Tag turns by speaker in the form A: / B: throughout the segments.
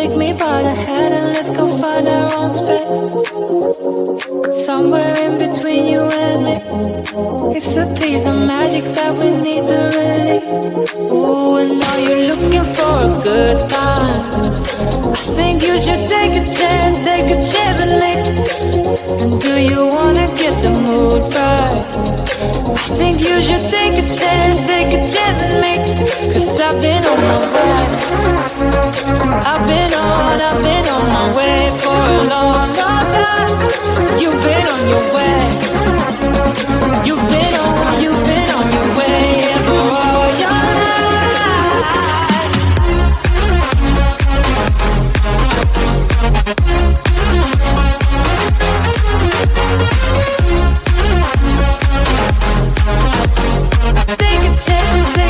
A: Take me by the hand and let's go find our own space. Somewhere in between you and me. It's a piece of magic that we need to release. Ooh, and now you're looking for a good time. I think you should take a chance with me. And do you wanna get the mood right? I think you should take a chance with me. Cause I've been on my way. I've been on my way for a long, long time. You've been on your way. You've been on your way for all your life. Take a chance with me.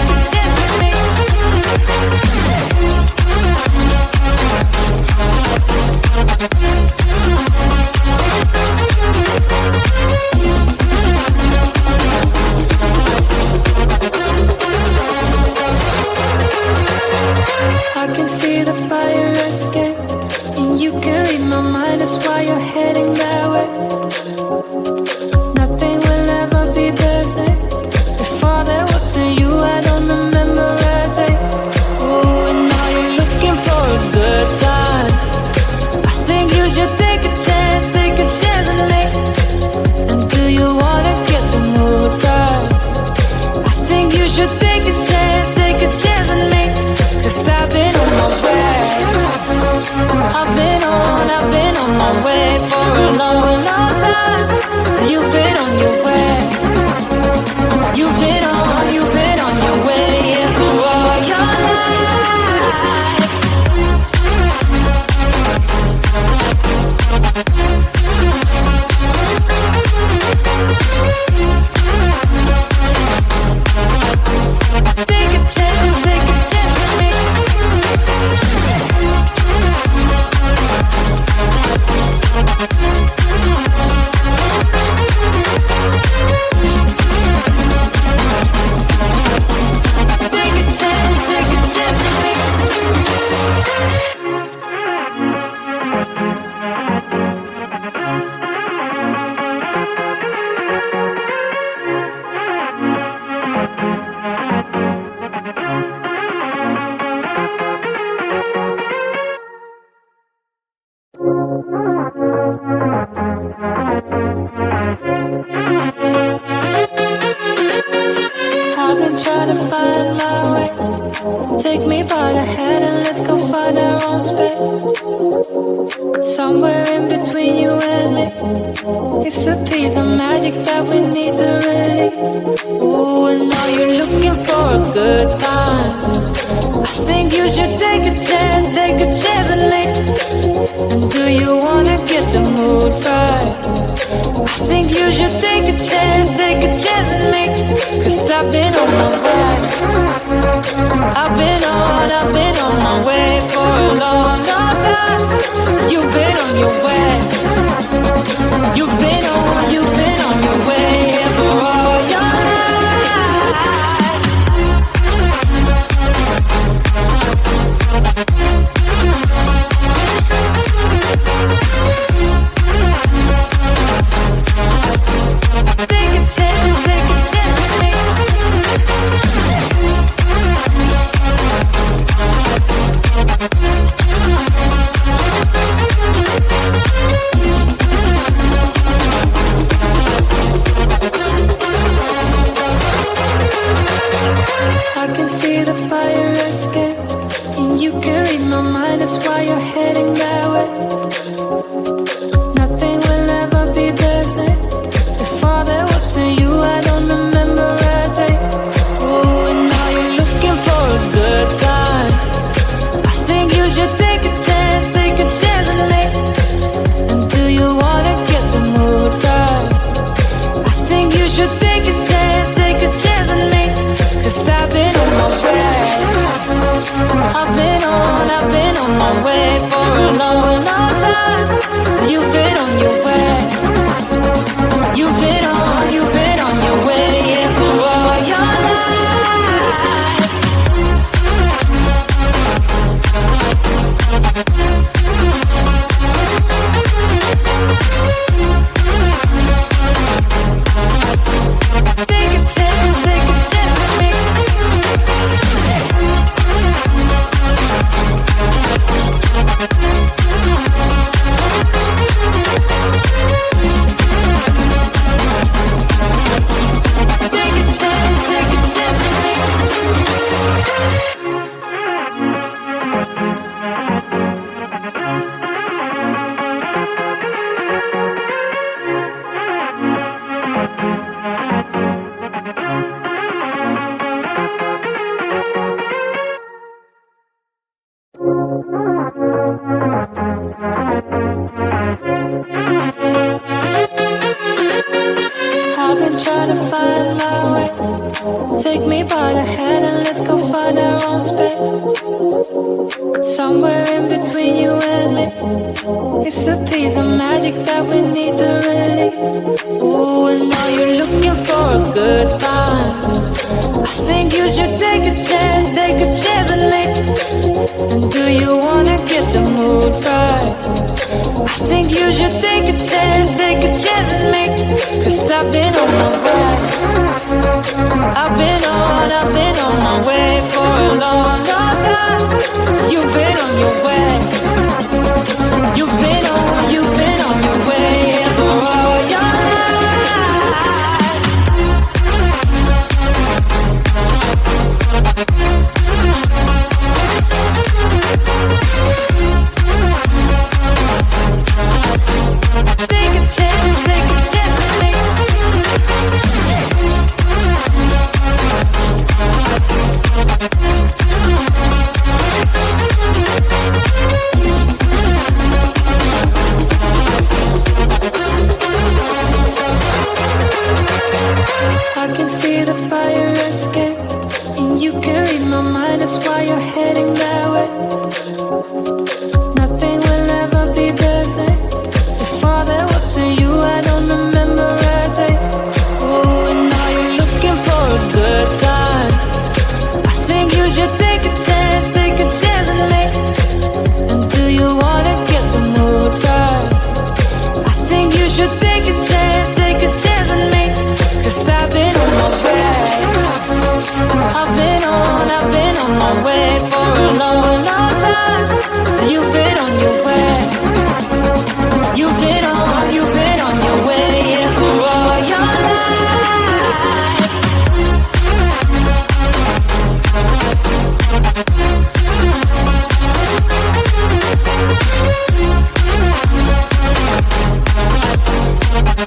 A: I can see the fire escape, and you can read my mind, that's why you're heading that way. Nothing will ever be the same. Before there wasn't you, I don't remember a thing. Oh, and now you're looking for a good time. I think you should take a chance with me. And do you wanna get the mood right? I think you should take a chance with me. Cause I've been on my way. I've been on my way for a long, long time. You've been on your way. You've been on your way, yeah, for all your life. Take a chance with me. I've been trying to find my way. Take me by the hand and let's go find our own space. Somewhere in between you and me. It's a piece of magic that we need to release. Ooh, and now you're looking for a good time. I think you should take a chance with me. And do you wanna get the mood right? I think you should take a chance with me. Cause I've been on my way. I've been on my way for a long, long time. You've been on your way. You've been on your way, yeah, for all your life. Take a chance with me. I can see the fire escape, and you can read my mind, that's why you're heading that way. Nothing will ever be the same. Before there wasn't you, I don't remember a thing. Oh, and now you're looking for a good time. I think you should take a chance with me. And do you wanna get the mood right? I think you should take a chance with me. Cause I've been on my way. I've been on my way for a long, long time. You've been on your way. You've been on your way, yeah, for all your life. I've been trying to find my way. Take me by the hand and let's go find our own space. Somewhere in between you and me. It's a piece of magic that we need to release. Ooh, and now you're looking for a good time. I think you should take a chance with me. And do you wanna get the mood right? I think you should take a chance with me. Cause I've been on my way. I've been on my way for a long, long time. You've been on your way. You've been on your way for all your life. Take a chance with me. I can see the fire escape, and you can read my mind, that's why you're heading that way. Nothing will ever be the same. Before there was a you, I don't remember a day. Oh, and now you're looking for a good time. I think you should take a chance with me. And do you wanna get the mood right? I think you should take a chance with me. Cause I've been on my way. I've been on my way for a long, long time. You've been on your way. You've been on your way, yeah, for all your life.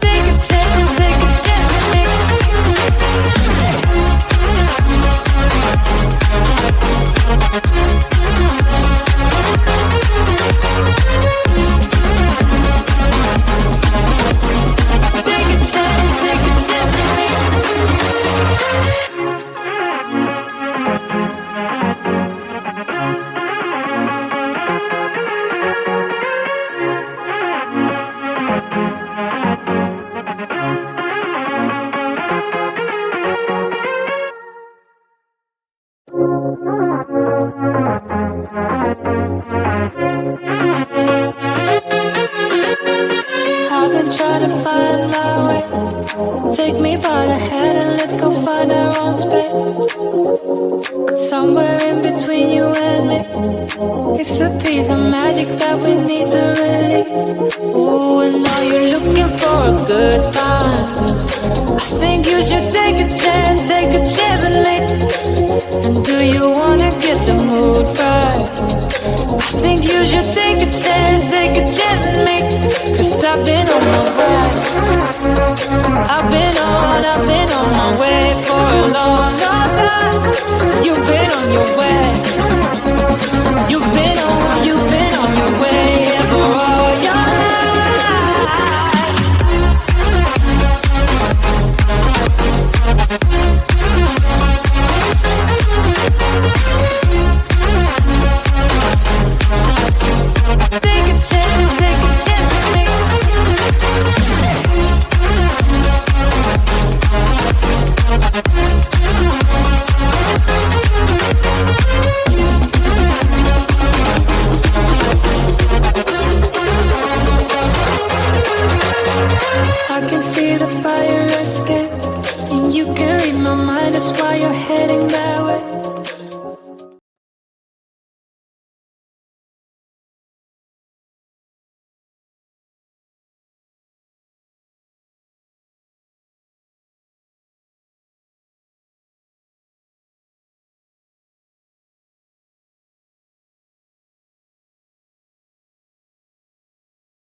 A: Take a chance with me. I've been trying to find my way. Take me by the hand and let's go find our own space. Somewhere in between you and me. It's a piece of magic that we need to release. Ooh, and now you're looking for a good time. I think you should take a chance with me.